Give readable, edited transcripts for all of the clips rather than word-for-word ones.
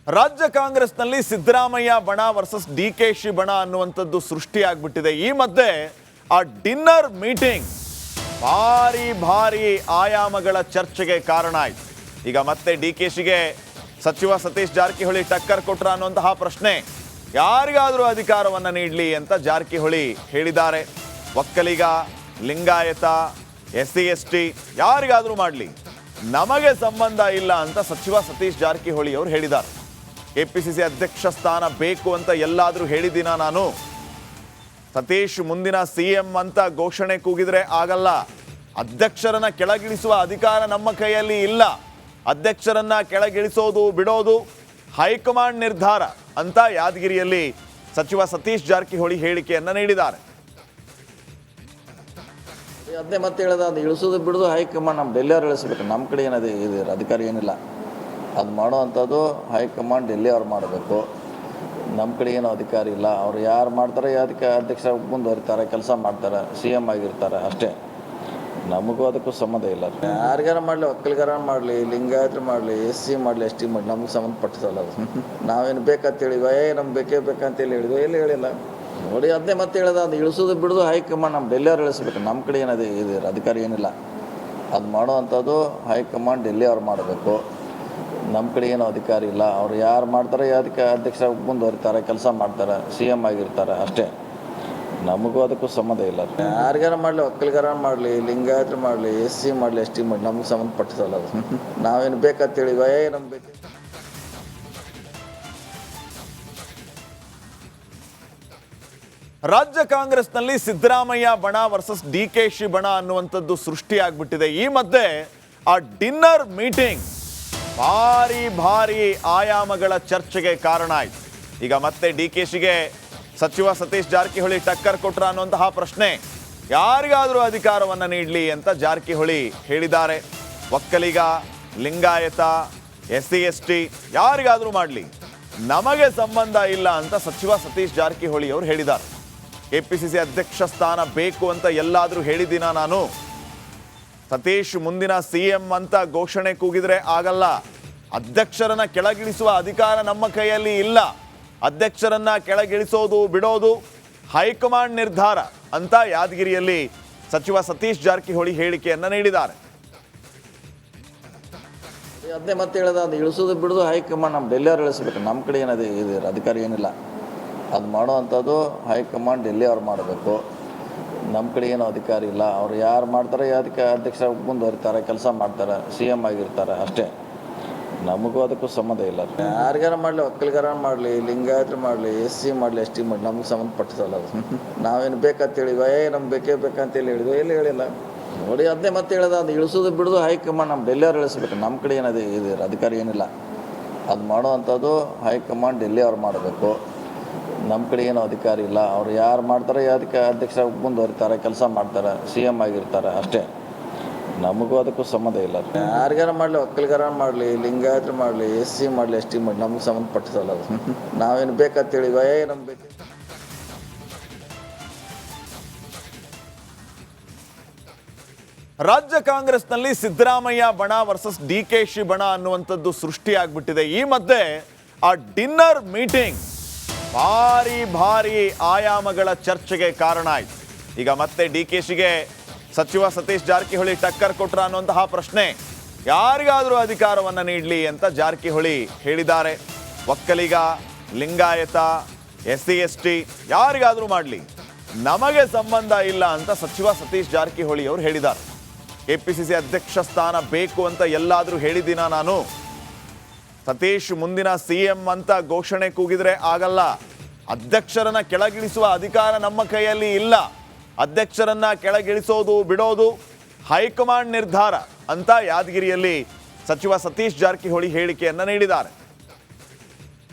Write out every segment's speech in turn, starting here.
ರಾಜ್ಯ ಕಾಂಗ್ರೆಸ್ನಲ್ಲಿ ಸಿದ್ದರಾಮಯ್ಯ ಬಣ ವರ್ಸಸ್ ಡಿಕೆಶಿ ಬಣ ಅನ್ನುವಂಥದ್ದು ಸೃಷ್ಟಿಯಾಗ್ಬಿಟ್ಟಿದೆ. ಈ ಮಧ್ಯೆ ಆ ಡಿನ್ನರ್ ಮೀಟಿಂಗ್ ಭಾರಿ ಆಯಾಮಗಳ ಚರ್ಚೆಗೆ ಕಾರಣ ಆಯ್ತು. ಈಗ ಮತ್ತೆ ಡಿಕೆಶಿಗೆ ಸಚಿವ ಸತೀಶ್ ಜಾರಕಿಹೊಳಿ ಟಕ್ಕರ್ ಕೊಟ್ರ ಅನ್ನುವಂತಹ ಪ್ರಶ್ನೆ, ಯಾರಿಗಾದರೂ ಅಧಿಕಾರವನ್ನ ನೀಡಲಿ ಅಂತ ಜಾರಕಿಹೊಳಿ ಹೇಳಿದ್ದಾರೆ. ಒಕ್ಕಲಿಗ, ಲಿಂಗಾಯತ, SC ST ಯಾರಿಗಾದರೂ ಮಾಡಲಿ, ನಮಗೆ ಸಂಬಂಧ ಇಲ್ಲ ಅಂತ ಸಚಿವ ಸತೀಶ್ ಜಾರಕಿಹೊಳಿ ಅವರು ಹೇಳಿದ್ದಾರೆ. KPCC ಅಧ್ಯಕ್ಷ ಸ್ಥಾನ ಬೇಕು ಅಂತ ಎಲ್ಲಾದರೂ ಹೇಳಿದ್ದೀನ ನಾನು? ಸತೀಶ್ ಮುಂದಿನ CM ಅಂತ ಘೋಷಣೆ ಕೂಗಿದ್ರೆ ಆಗಲ್ಲ. ಅಧ್ಯಕ್ಷರನ್ನ ಕೆಳಗಿಳಿಸುವ ಅಧಿಕಾರ ನಮ್ಮ ಕೈಯಲ್ಲಿ ಇಲ್ಲ. ಅಧ್ಯಕ್ಷರನ್ನ ಕೆಳಗಿಳಿಸೋದು ಬಿಡೋದು ಹೈಕಮಾಂಡ್ ನಿರ್ಧಾರ ಅಂತ ಯಾದಗಿರಿಯಲ್ಲಿ ಸಚಿವ ಸತೀಶ್ ಜಾರಕಿಹೊಳಿ ಹೇಳಿಕೆಯನ್ನ ನೀಡಿದ್ದಾರೆ. ಅದೇ ಮತ್ತೆ ಹೇಳೋದು, ಅದು ಇಳಿಸೋದು ಬಿಡೋದು ಹೈಕಮಾಂಡ್ ನಮ್ಮ ಡೆಲ್ಲಿಯವ್ರು ಇಳಿಸ್ಬೇಕು. ನಮ್ಮ ಕಡೆ ಏನದು ಇದೆ ಅಧಿಕಾರ ಏನಿಲ್ಲ. ಅದು ಮಾಡೋವಂಥದ್ದು ಹೈಕಮಾಂಡ್ ಡೆಲ್ಲಿ ಅವ್ರು ಮಾಡಬೇಕು. ನಮ್ಮ ಕಡೆ ಏನೋ ಅಧಿಕಾರ ಇಲ್ಲ. ಅವ್ರು ಯಾರು ಮಾಡ್ತಾರೆ, ಅದಕ್ಕೆ ಅಧ್ಯಕ್ಷ ಮುಂದುವರಿತಾರೆ, ಕೆಲಸ ಮಾಡ್ತಾರೆ, CM ಆಗಿರ್ತಾರೆ ಅಷ್ಟೇ. ನಮಗೂ ಅದಕ್ಕೂ ಸಂಬಂಧ ಇಲ್ಲ. ಯಾರಿಗಾರ ಮಾಡಲಿ, ಒಕ್ಕಲಿಗಾರ ಮಾಡಲಿ, ಲಿಂಗಾಯತರು ಮಾಡಲಿ, SC ಮಾಡಲಿ, ST ಮಾಡಲಿ, ನಮ್ಗೆ ಸಂಬಂಧಪಟ್ಟದಲ್ಲ ಅದು. ನಾವೇನು ಬೇಕಂತ ಹೇಳಿದ್ವಿ, ನಮ್ಗೆ ಬೇಕೇ ಬೇಕಂತೇಳಿ ಹೇಳಿದ್ವಿ, ಎಲ್ಲಿ ಹೇಳಿಲ್ಲ ನೋಡಿ. ಅದನ್ನೇ ಮತ್ತೆ ಹೇಳೋದು, ಅದು ಇಳಿಸೋದು ಬಿಡೋದು ಹೈಕಮಾಂಡ್ ನಮ್ಮ ಡೆಲ್ಲಿಯವ್ರು ಇಳಿಸ್ಬೇಕು. ನಮ್ಮ ಕಡೆ ಏನದು ಇದೆ ಅಧಿಕಾರ ಏನಿಲ್ಲ. ಅದು ಮಾಡೋವಂಥದ್ದು ಹೈಕಮಾಂಡ್ ಡೆಲ್ಲಿ ಅವ್ರು ಮಾಡಬೇಕು. ನಮ್ಮ ಕಡೆ ಏನೋ ಅಧಿಕಾರ ಇಲ್ಲ. ಅವ್ರು ಯಾರು ಮಾಡ್ತಾರೆ, ಅದಕ್ಕೆ ಅಧ್ಯಕ್ಷ ಮುಂದುವರಿತಾರೆ, ಕೆಲಸ ಮಾಡ್ತಾರೆ, CM ಆಗಿರ್ತಾರೆ ಅಷ್ಟೇ. ನಮಗೂ ಅದಕ್ಕೂ ಸಂಬಂಧ ಇಲ್ಲ. ಯಾರಿಗಾರ ಮಾಡಲಿ, ಒಕ್ಕಲಿಗಾರ ಮಾಡಲಿ, ಲಿಂಗಾಯತರು ಮಾಡಲಿ, SC ಮಾಡಲಿ, ST ಮಾಡಲಿ, ನಮ್ಗೆ ಸಂಬಂಧಪಟ್ಟದಲ್ಲ ಅದು. ನಾವೇನು ಬೇಕಂತ ಹೇಳಿದ್ವಿ, ನಮ್ಗೆ ಬೇಕು. ರಾಜ್ಯ ಕಾಂಗ್ರೆಸ್ನಲ್ಲಿ ಸಿದ್ದರಾಮಯ್ಯ ಬಣ ವರ್ಸಸ್ ಡಿಕೆಶಿ ಬಣ ಅನ್ನುವಂಥದ್ದು ಸೃಷ್ಟಿಯಾಗ್ಬಿಟ್ಟಿದೆ. ಈ ಮಧ್ಯೆ ಆ ಡಿನ್ನರ್ ಮೀಟಿಂಗ್ ಭಾರಿ ಆಯಾಮಗಳ ಚರ್ಚೆಗೆ ಕಾರಣ ಆಯ್ತು. ಈಗ ಮತ್ತೆ ಡಿಕೆಶಿಗೆ ಸಚಿವ ಸತೀಶ್ ಜಾರಕಿಹೊಳಿ ಟಕ್ಕರ್ ಕೊಟ್ರ ಅನ್ನುವಂತಹ ಪ್ರಶ್ನೆ, ಯಾರಿಗಾದರೂ ಅಧಿಕಾರವನ್ನ ನೀಡಲಿ ಅಂತ ಜಾರಕಿಹೊಳಿ ಹೇಳಿದ್ದಾರೆ. ಒಕ್ಕಲಿಗ, ಲಿಂಗಾಯತ, SC ST ಯಾರಿಗಾದರೂ ಮಾಡಲಿ, ನಮಗೆ ಸಂಬಂಧ ಇಲ್ಲ ಅಂತ ಸಚಿವ ಸತೀಶ್ ಜಾರಕಿಹೊಳಿ ಅವರು ಹೇಳಿದ್ದಾರೆ. KPCC ಅಧ್ಯಕ್ಷ ಸ್ಥಾನ ಬೇಕು ಅಂತ ಎಲ್ಲಾದರೂ ಹೇಳಿದ್ದೀನ ನಾನು? ಸತೀಶ್ ಮುಂದಿನ CM ಅಂತ ಘೋಷಣೆ ಕೂಗಿದ್ರೆ ಆಗಲ್ಲ. ಅಧ್ಯಕ್ಷರನ್ನ ಕೆಳಗಿಳಿಸುವ ಅಧಿಕಾರ ನಮ್ಮ ಕೈಯಲ್ಲಿ ಇಲ್ಲ. ಅಧ್ಯಕ್ಷರನ್ನ ಕೆಳಗಿಳಿಸೋದು ಬಿಡೋದು ಹೈಕಮಾಂಡ್ ನಿರ್ಧಾರ ಅಂತ ಯಾದಗಿರಿಯಲ್ಲಿ ಸಚಿವ ಸತೀಶ್ ಜಾರಕಿಹೊಳಿ ಹೇಳಿಕೆಯನ್ನ ನೀಡಿದ್ದಾರೆ. ಅದೇ ಮತ್ತೆ ಹೇಳೋದು, ಅದು ಇಳಿಸೋದು ಬಿಡೋದು ಹೈಕಮಾಂಡ್ ನಮ್ಮ ಡೆಲ್ಲಿಯವ್ರು ಇಳಿಸ್ಬೇಕು. ನಮ್ಮ ಕಡೆ ಏನದು ಇದೆ ಅಧಿಕಾರ ಏನಿಲ್ಲ. ಅದು ಮಾಡೋವಂಥದ್ದು ಹೈಕಮಾಂಡ್ ಡೆಲ್ಲಿ ಅವ್ರು ಮಾಡಬೇಕು. ನಮ್ಮ ಕಡೆ ಏನೋ ಅಧಿಕಾರ ಇಲ್ಲ. ಅವ್ರು ಯಾರು ಮಾಡ್ತಾರೆ, ಅದಕ್ಕೆ ಅಧ್ಯಕ್ಷ ಮುಂದುವರಿತಾರೆ, ಕೆಲಸ ಮಾಡ್ತಾರೆ, CM ಆಗಿರ್ತಾರೆ ಅಷ್ಟೇ. ನಮಗೂ ಅದಕ್ಕೂ ಸಂಬಂಧ ಇಲ್ಲ. ಯಾರಿಗಾರ ಮಾಡಲಿ, ಒಕ್ಕಲಿಗಾರ ಮಾಡಲಿ, ಲಿಂಗಾಯತರು ಮಾಡಲಿ, SC ಮಾಡಲಿ, ST ಮಾಡಲಿ, ನಮ್ಗೆ ಸಂಬಂಧಪಟ್ಟದಲ್ಲ ಅದು. ನಾವೇನು ಬೇಕಂತ ಹೇಳಿದ್ವಿ, ನಮ್ಗೆ ಬೇಕೇ ಬೇಕಂತೇಳಿ ಹೇಳಿದ್ವಿ, ಎಲ್ಲಿ ಹೇಳಿಲ್ಲ ನೋಡಿ. ಅದನ್ನೇ ಮತ್ತೆ ಹೇಳೋದು, ಅದು ಇಳಿಸೋದು ಬಿಡೋದು ಹೈಕಮಾಂಡ್ ನಮ್ಮ ಡೆಲ್ಲಿಯವ್ರು ಇಳಿಸ್ಬೇಕು. ನಮ್ಮ ಕಡೆ ಏನದು ಇದೆ ಅಧಿಕಾರ ಏನಿಲ್ಲ. ಅದು ಮಾಡೋವಂಥದ್ದು ಹೈಕಮಾಂಡ್ ಡೆಲ್ಲಿ ಅವ್ರು ಮಾಡಬೇಕು. ನಮ್ಮ ಕಡೆ ಏನೋ ಅಧಿಕಾರ ಇಲ್ಲ. ಅವ್ರು ಯಾರು ಮಾಡ್ತಾರೆ, ಅದಕ್ಕೆ ಅಧ್ಯಕ್ಷ ಮುಂದುವರಿತಾರೆ, ಕೆಲಸ ಮಾಡ್ತಾರೆ, CM ಆಗಿರ್ತಾರೆ ಅಷ್ಟೇ. ನಮಗೂ ಅದಕ್ಕೂ ಸಂಬಂಧ ಇಲ್ಲ. ಯಾರಿಗಾರ ಮಾಡಲಿ, ಒಕ್ಕಲಿಗಾರ ಮಾಡಲಿ, ಲಿಂಗಾಯತರು ಮಾಡಲಿ, SC ಮಾಡಲಿ, ST ಮಾಡಲಿ, ನಮ್ಗೆ ಸಂಬಂಧಪಟ್ಟದಲ್ಲ ಅದು. ನಾವೇನು ಬೇಕಂತ ಹೇಳಿದ್ವಿ, ನಮ್ಗೆ ಬೇಕು. ರಾಜ್ಯ ಕಾಂಗ್ರೆಸ್ನಲ್ಲಿ ಸಿದ್ದರಾಮಯ್ಯ ಬಣ ವರ್ಸಸ್ ಡಿಕೆಶಿ ಬಣ ಅನ್ನುವಂಥದ್ದು ಸೃಷ್ಟಿಯಾಗ್ಬಿಟ್ಟಿದೆ. ಈ ಮಧ್ಯೆ ಆ ಡಿನ್ನರ್ ಮೀಟಿಂಗ್ ಭಾರಿ ಆಯಾಮಗಳ ಚರ್ಚೆಗೆ ಕಾರಣ ಆಯ್ತು. ಈಗ ಮತ್ತೆ ಡಿಕೆಶಿಗೆ ಸಚಿವ ಸತೀಶ್ ಜಾರಕಿಹೊಳಿ ಟಕ್ಕರ್ ಕೊಟ್ರ ಅನ್ನುವಂತಹ ಪ್ರಶ್ನೆ, ಯಾರಿಗಾದರೂ ಅಧಿಕಾರವನ್ನ ನೀಡಲಿ ಅಂತ ಜಾರಕಿಹೊಳಿ ಹೇಳಿದ್ದಾರೆ. ಒಕ್ಕಲಿಗ, ಲಿಂಗಾಯತ, SC ST ಯಾರಿಗಾದರೂ ಮಾಡಲಿ, ನಮಗೆ ಸಂಬಂಧ ಇಲ್ಲ ಅಂತ ಸಚಿವ ಸತೀಶ್ ಜಾರಕಿಹೊಳಿ ಅವರು ಹೇಳಿದ್ದಾರೆ. KPCC ಅಧ್ಯಕ್ಷ ಸ್ಥಾನ ಬೇಕು ಅಂತ ಎಲ್ಲಾದರೂ ಹೇಳಿದ್ದೀನ ನಾನು? ಸತೀಶ್ ಮುಂದಿನ CM ಅಂತ ಘೋಷಣೆ ಕೂಗಿದ್ರೆ ಆಗಲ್ಲ. ಅಧ್ಯಕ್ಷರನ್ನ ಕೆಳಗಿಳಿಸುವ ಅಧಿಕಾರ ನಮ್ಮ ಕೈಯಲ್ಲಿ ಇಲ್ಲ. ಅಧ್ಯಕ್ಷರನ್ನ ಕೆಳಗಿಳಿಸೋದು ಬಿಡೋದು ಹೈಕಮಾಂಡ್ ನಿರ್ಧಾರ ಅಂತ ಯಾದಗಿರಿಯಲ್ಲಿ ಸಚಿವ ಸತೀಶ್ ಜಾರಕಿಹೊಳಿ ಹೇಳಿಕೆಯನ್ನ ನೀಡಿದ್ದಾರೆ.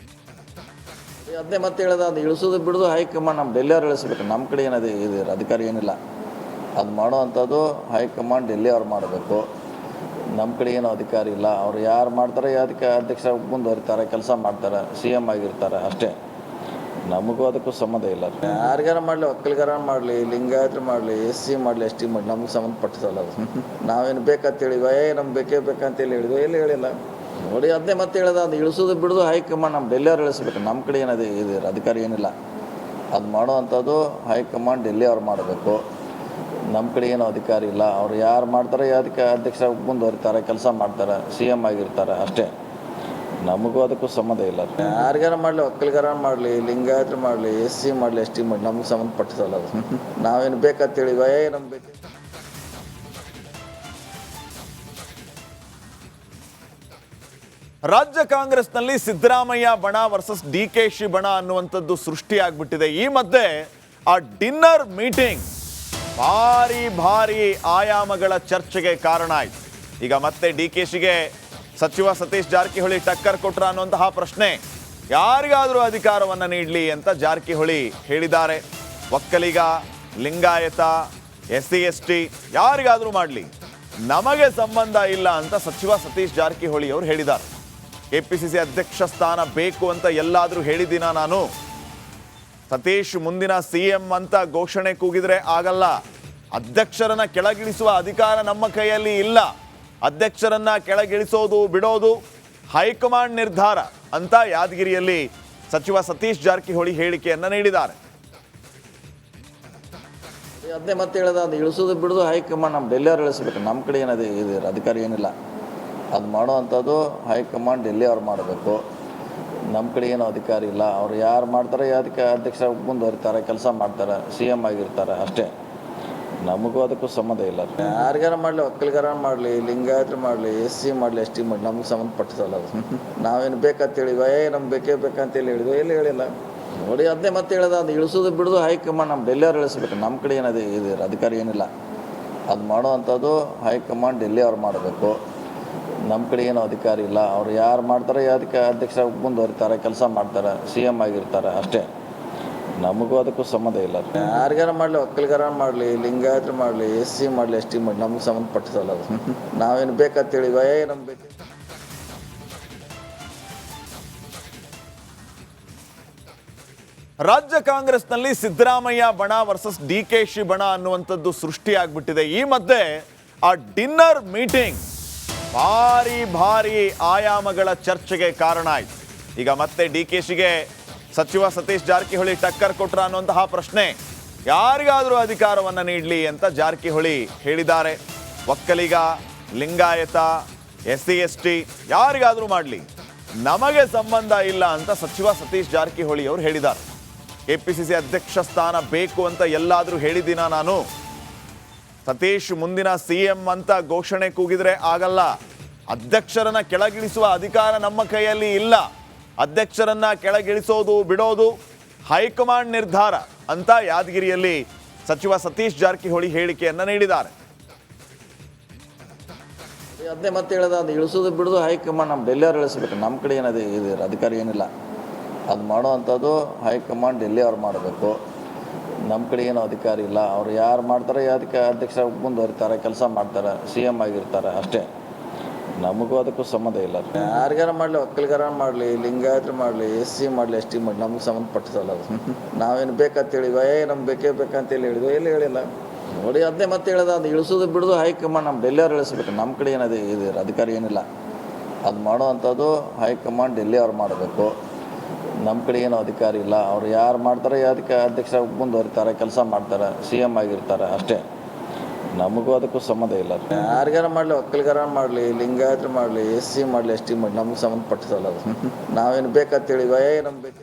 ಅದೇ ಮತ್ತೆ ಹೇಳೋದು, ಅದು ಇಳಿಸೋದು ಬಿಡೋದು ಹೈಕಮಾಂಡ್ ನಮ್ಮ ಡೆಲ್ಲಿಯವ್ರು ಇಳಿಸ್ಬೇಕು. ನಮ್ಮ ಕಡೆ ಏನದು ಇದೆ ಅಧಿಕಾರ ಏನಿಲ್ಲ. ಅದು ಮಾಡೋವಂಥದ್ದು ಹೈಕಮಾಂಡ್ ಡೆಲ್ಲಿ ಅವ್ರು ಮಾಡಬೇಕು. ನಮ್ಮ ಕಡೆ ಏನೋ ಅಧಿಕಾರ ಇಲ್ಲ. ಅವ್ರು ಯಾರು ಮಾಡ್ತಾರೆ, ಅದಕ್ಕೆ ಅಧ್ಯಕ್ಷ ಮುಂದುವರಿತಾರೆ, ಕೆಲಸ ಮಾಡ್ತಾರೆ, CM ಆಗಿರ್ತಾರೆ ಅಷ್ಟೇ. ನಮಗೂ ಅದಕ್ಕೂ ಸಂಬಂಧ ಇಲ್ಲ. ಯಾರಿಗಾರ ಮಾಡಲಿ, ಒಕ್ಕಲಿಗಾರ ಮಾಡಲಿ, ಲಿಂಗಾಯತರು ಮಾಡಲಿ, SC ಮಾಡಲಿ, ST ಮಾಡಲಿ, ನಮ್ಗೆ ಸಂಬಂಧಪಟ್ಟದಲ್ಲ ಅದು. ನಾವೇನು ಬೇಕಂತ ಹೇಳಿದ್ವಿ, ನಮ್ಗೆ ಬೇಕೇ ಬೇಕಂತೇಳಿ ಹೇಳಿದ್ವಿ, ಎಲ್ಲಿ ಹೇಳಿಲ್ಲ ನೋಡಿ ಅದನ್ನೇ ಮತ್ತೆ ಹೇಳೋದು, ಅದು ಇಳಿಸೋದು ಬಿಡೋದು ಹೈಕಮಾಂಡ್ ನಮ್ಮ ಡೆಲ್ಲಿಯವ್ರು ಇಳಿಸ್ಬೇಕು. ನಮ್ಮ ಕಡೆ ಏನದು ಇದು ಅಧಿಕಾರ ಏನಿಲ್ಲ. ಅದು ಮಾಡುವಂಥದ್ದು ಹೈಕಮಾಂಡ್ ಡೆಲ್ಲಿಯವ್ರು ಮಾಡಬೇಕು. ನಮ್ಮ ಕಡೆ ಏನೂ ಅಧಿಕಾರ ಇಲ್ಲ. ಅವ್ರು ಯಾರು ಮಾಡ್ತಾರೆ ಅದಕ್ಕೆ ಅಧ್ಯಕ್ಷರಾಗಿ ಮುಂದುವರಿತಾರೆ, ಕೆಲಸ ಮಾಡ್ತಾರೆ, CM ಆಗಿರ್ತಾರೆ ಅಷ್ಟೇ. ನಮಗೂ ಅದಕ್ಕೂ ಸಂಬಂಧ ಇಲ್ಲ. ಯಾರಿಗಾರ ಮಾಡಲಿ, ಒಕ್ಕಲಿಗರ ಮಾಡಲಿ, ಲಿಂಗಾಯತರು ಮಾಡಲಿ, SC ಮಾಡಲಿ, ST ಮಾಡಲಿ, ನಮ್ಗೆ ಸಂಬಂಧಪಟ್ಟಿಸಲ್ಲ ಅದು. ನಾವೇನು ಬೇಕಂತೇಳಿ ನಮ್ಗೆ ಬೇಕು. ರಾಜ್ಯ ಕಾಂಗ್ರೆಸ್ನಲ್ಲಿ ಸಿದ್ದರಾಮಯ್ಯ ಬಣ ವರ್ಸಸ್ DKಶ ಬಣ ಅನ್ನುವಂಥದ್ದು ಸೃಷ್ಟಿಯಾಗ್ಬಿಟ್ಟಿದೆ. ಈ ಮಧ್ಯೆ ಆ ಡಿನ್ನರ್ ಮೀಟಿಂಗ್ ಭಾರಿ ಆಯಾಮಗಳ ಚರ್ಚೆಗೆ ಕಾರಣ ಆಯ್ತು. ಈಗ ಮತ್ತೆ DKಶಿಗೆ ಸಚಿವ ಸತೀಶ್ ಜಾರಕಿಹೊಳಿ ಟಕ್ಕರ್ ಕೊಟ್ರ ಅನ್ನುವಂತಹ ಪ್ರಶ್ನೆ. ಯಾರಿಗಾದರೂ ಅಧಿಕಾರವನ್ನು ನೀಡಲಿ ಅಂತ ಜಾರಕಿಹೊಳಿ ಹೇಳಿದ್ದಾರೆ. ಒಕ್ಕಲಿಗ, ಲಿಂಗಾಯತ, SC ST ಯಾರಿಗಾದರೂ ಮಾಡಲಿ, ನಮಗೆ ಸಂಬಂಧ ಇಲ್ಲ ಅಂತ ಸಚಿವ ಸತೀಶ್ ಜಾರಕಿಹೊಳಿ ಅವರು ಹೇಳಿದ್ದಾರೆ. KPCC ಅಧ್ಯಕ್ಷ ಸ್ಥಾನ ಬೇಕು ಅಂತ ಎಲ್ಲಾದರೂ ಹೇಳಿದ್ದೀನ ನಾನು? ಸತೀಶ್ ಮುಂದಿನ CM ಅಂತ ಘೋಷಣೆ ಕೂಗಿದ್ರೆ ಆಗಲ್ಲ. ಅಧ್ಯಕ್ಷರನ್ನ ಕೆಳಗಿಳಿಸುವ ಅಧಿಕಾರ ನಮ್ಮ ಕೈಯಲ್ಲಿ ಇಲ್ಲ. ಅಧ್ಯಕ್ಷರನ್ನ ಕೆಳಗಿಳಿಸೋದು ಬಿಡೋದು ಹೈಕಮಾಂಡ್ ನಿರ್ಧಾರ ಅಂತ ಯಾದಗಿರಿಯಲ್ಲಿ ಸಚಿವ ಸತೀಶ್ ಜಾರಕಿಹೊಳಿ ಹೇಳಿಕೆಯನ್ನ ನೀಡಿದ್ದಾರೆ. ಅದನ್ನೇ ಮತ್ತೆ ಹೇಳೋದು, ಅದು ಇಳಿಸೋದು ಬಿಡೋದು ಹೈಕಮಾಂಡ್ ನಮ್ಮ ಡೆಲ್ಲಿಯವ್ರು ಇಳಿಸ್ಬೇಕು. ನಮ್ಮ ಕಡೆ ಏನದು ಇದು ಅಧಿಕಾರ ಏನಿಲ್ಲ. ಅದು ಮಾಡುವಂಥದ್ದು ಹೈಕಮಾಂಡ್ ಡೆಲ್ಲಿಯವ್ರು ಮಾಡಬೇಕು. ನಮ್ಮ ಕಡೆ ಏನೂ ಅಧಿಕಾರ ಇಲ್ಲ. ಅವ್ರು ಯಾರು ಮಾಡ್ತಾರೆ ಅದಕ್ಕೆ ಅಧ್ಯಕ್ಷರಾಗಿ ಮುಂದುವರಿತಾರೆ, ಕೆಲಸ ಮಾಡ್ತಾರೆ, CM ಆಗಿರ್ತಾರೆ ಅಷ್ಟೇ. ನಮಗೂ ಅದಕ್ಕೂ ಸಂಬಂಧ ಇಲ್ಲ. ಯಾರಿಗಾರ ಮಾಡಲಿ, ಒಕ್ಕಲಿಗರ ಮಾಡಲಿ, ಲಿಂಗಾಯತರು ಮಾಡಲಿ, SC ಮಾಡಲಿ, ST ಮಾಡಲಿ, ನಮ್ಗೆ ಸಂಬಂಧಪಟ್ಟಿಸಲ್ಲ ಅದು. ನಾವೇನು ಬೇಕಂತೇಳಿ ನಮ್ಗೆ ಬೇಕಂತೇಳಿ ಎಲ್ಲಿ ಹೇಳಿಲ್ಲ. ನೋಡಿ ಅದನ್ನೇ ಮತ್ತೆ ಹೇಳೋದು, ಅದು ಇಳಿಸೋದು ಬಿಡೋದು ಹೈಕಮಾಂಡ್ ನಮ್ಮ ಡೆಲ್ಲಿಯವ್ರು ಇಳಿಸ್ಬೇಕು. ನಮ್ಮ ಕಡೆ ಏನದು ಇದು ಅಧಿಕಾರ ಏನಿಲ್ಲ. ಅದು ಮಾಡುವಂಥದ್ದು ಹೈಕಮಾಂಡ್ ಡೆಲ್ಲಿಯವ್ರು ಮಾಡಬೇಕು. ನಮ್ಮ ಕಡೆ ಏನೂ ಅಧಿಕಾರ ಇಲ್ಲ. ಅವ್ರು ಯಾರು ಮಾಡ್ತಾರೆ ಅದಕ್ಕೆ ಅಧ್ಯಕ್ಷರಾಗಿ ಮುಂದುವರಿತಾರೆ, ಕೆಲಸ ಮಾಡ್ತಾರೆ, CM ಆಗಿರ್ತಾರೆ ಅಷ್ಟೇ. ನಮಗೂ ಅದಕ್ಕೂ ಸಂಬಂಧ ಇಲ್ಲ. ಯಾರಿಗಾರ ಮಾಡಲಿ, ಒಕ್ಕಲಿಗರ ಮಾಡಲಿ, ಲಿಂಗಾಯತರು ಮಾಡಲಿ, SC ಮಾಡಲಿ, ST ಮಾಡಲಿ, ನಮ್ಗೆ ಸಂಬಂಧಪಟ್ಟಿಸಲ್ಲ ಅದು. ನಾವೇನು ಬೇಕಂತೇಳಿ ನಮ್ಗೆ ಬೇಕು. ರಾಜ್ಯ ಕಾಂಗ್ರೆಸ್ನಲ್ಲಿ ಸಿದ್ದರಾಮಯ್ಯ ಬಣ ವರ್ಸಸ್ DKಶ ಬಣ ಅನ್ನುವಂಥದ್ದು ಸೃಷ್ಟಿಯಾಗ್ಬಿಟ್ಟಿದೆ. ಈ ಮಧ್ಯೆ ಆ ಡಿನ್ನರ್ ಮೀಟಿಂಗ್ ಭಾರಿ ಆಯಾಮಗಳ ಚರ್ಚೆಗೆ ಕಾರಣ ಆಯ್ತು. ಈಗ ಮತ್ತೆ DKಶಿಗೆ ಸಚಿವ ಸತೀಶ್ ಜಾರಕಿಹೊಳಿ ಟಕ್ಕರ್ ಕೊಟ್ರ ಅನ್ನುವಂತಹ ಪ್ರಶ್ನೆ. ಯಾರಿಗಾದರೂ ಅಧಿಕಾರವನ್ನು ನೀಡಲಿ ಅಂತ ಜಾರಕಿಹೊಳಿ ಹೇಳಿದ್ದಾರೆ. ಒಕ್ಕಲಿಗ, ಲಿಂಗಾಯತ, SC ST ಯಾರಿಗಾದರೂ ಮಾಡಲಿ, ನಮಗೆ ಸಂಬಂಧ ಇಲ್ಲ ಅಂತ ಸಚಿವ ಸತೀಶ್ ಜಾರಕಿಹೊಳಿ ಅವರು ಹೇಳಿದ್ದಾರೆ. KPCC ಅಧ್ಯಕ್ಷ ಸ್ಥಾನ ಬೇಕು ಅಂತ ಎಲ್ಲಾದರೂ ಹೇಳಿದ್ದೀನ ನಾನು? ಸತೀಶ್ ಮುಂದಿನ CM ಅಂತ ಘೋಷಣೆ ಕೂಗಿದ್ರೆ ಆಗಲ್ಲ. ಅಧ್ಯಕ್ಷರನ್ನ ಕೆಳಗಿಳಿಸುವ ಅಧಿಕಾರ ನಮ್ಮ ಕೈಯಲ್ಲಿ ಇಲ್ಲ. ಅಧ್ಯಕ್ಷರನ್ನ ಕೆಳಗಿಳಿಸೋದು ಬಿಡೋದು ಹೈಕಮಾಂಡ್ ನಿರ್ಧಾರ ಅಂತ ಯಾದಗಿರಿಯಲ್ಲಿ ಸಚಿವ ಸತೀಶ್ ಜಾರಕಿಹೊಳಿ ಹೇಳಿಕೆಯನ್ನ ನೀಡಿದ್ದಾರೆ. ಅದನ್ನೇ ಮತ್ತೆ ಹೇಳೋದು, ಅದು ಇಳಿಸೋದು ಬಿಡೋದು ಹೈಕಮಾಂಡ್ ನಮ್ಮ ಡೆಲ್ಲಿಯವ್ರು ಇಳಿಸ್ಬೇಕು. ನಮ್ಮ ಕಡೆ ಏನದು ಇದು ಅಧಿಕಾರ ಏನಿಲ್ಲ. ಅದು ಮಾಡುವಂಥದ್ದು ಹೈಕಮಾಂಡ್ ಡೆಲ್ಲಿಯವ್ರು ಮಾಡಬೇಕು. ನಮ್ಮ ಕಡೆ ಏನೂ ಅಧಿಕಾರ ಇಲ್ಲ. ಅವ್ರು ಯಾರು ಮಾಡ್ತಾರೆ ಅದಕ್ಕೆ ಅಧ್ಯಕ್ಷರಾಗಿ ಮುಂದುವರಿತಾರೆ, ಕೆಲಸ ಮಾಡ್ತಾರೆ, CM ಆಗಿರ್ತಾರೆ ಅಷ್ಟೇ. ನಮಗೂ ಅದಕ್ಕೂ ಸಂಬಂಧ ಇಲ್ಲ. ಯಾರಿಗಾರ ಮಾಡಲಿ, ಒಕ್ಕಲಿಗರ ಮಾಡಲಿ, ಲಿಂಗಾಯತರು ಮಾಡಲಿ, SC ಮಾಡಲಿ, ST ಮಾಡಲಿ, ನಮ್ಗೆ ಸಂಬಂಧಪಟ್ಟಿಸಲ್ಲ ಅದು. ನಾವೇನು ಬೇಕಂತೇಳಿ ನಮ್ಗೆ ಬೇಕಂತೇಳಿ ಎಲ್ಲಿ ಹೇಳಿಲ್ಲ. ನೋಡಿ ಅದನ್ನೇ ಮತ್ತೆ ಹೇಳೋದು, ಅದು ಇಳಿಸೋದು ಬಿಡೋದು ಹೈಕಮಾಂಡ್ ನಮ್ಮ ಡೆಲ್ಲಿಯವ್ರು ಇಳಿಸ್ಬೇಕು. ನಮ್ಮ ಕಡೆ ಏನದು ಇದು ಅಧಿಕಾರ ಏನಿಲ್ಲ. ಅದು ಮಾಡುವಂಥದ್ದು ಹೈಕಮಾಂಡ್ ಡೆಲ್ಲಿಯವ್ರು ಮಾಡಬೇಕು. ನಮ್ಮ ಕಡೆ ಏನೂ ಅಧಿಕಾರ ಇಲ್ಲ. ಅವ್ರು ಯಾರು ಮಾಡ್ತಾರೆ ಅದಕ್ಕೆ ಅಧ್ಯಕ್ಷರಾಗಿ ಮುಂದುವರಿತಾರೆ, ಕೆಲಸ ಮಾಡ್ತಾರೆ, CM ಆಗಿರ್ತಾರೆ ಅಷ್ಟೇ. ನಮಗೂ ಅದಕ್ಕೂ ಸಂಬಂಧ ಇಲ್ಲ. ಯಾರಿಗಾರ ಮಾಡಲಿ, ಒಕ್ಕಲಿಗರ ಮಾಡಲಿ, ಲಿಂಗಾಯತರು ಮಾಡಲಿ, SC ಮಾಡಲಿ, ST ಮಾಡಲಿ, ನಮ್ಗೆ ಸಂಬಂಧಪಟ್ಟಿಸಲ್ಲ ಅದು. ನಾವೇನು ಬೇಕಂತೇಳಿ ನಮ್ಗೆ ಬೇಕು.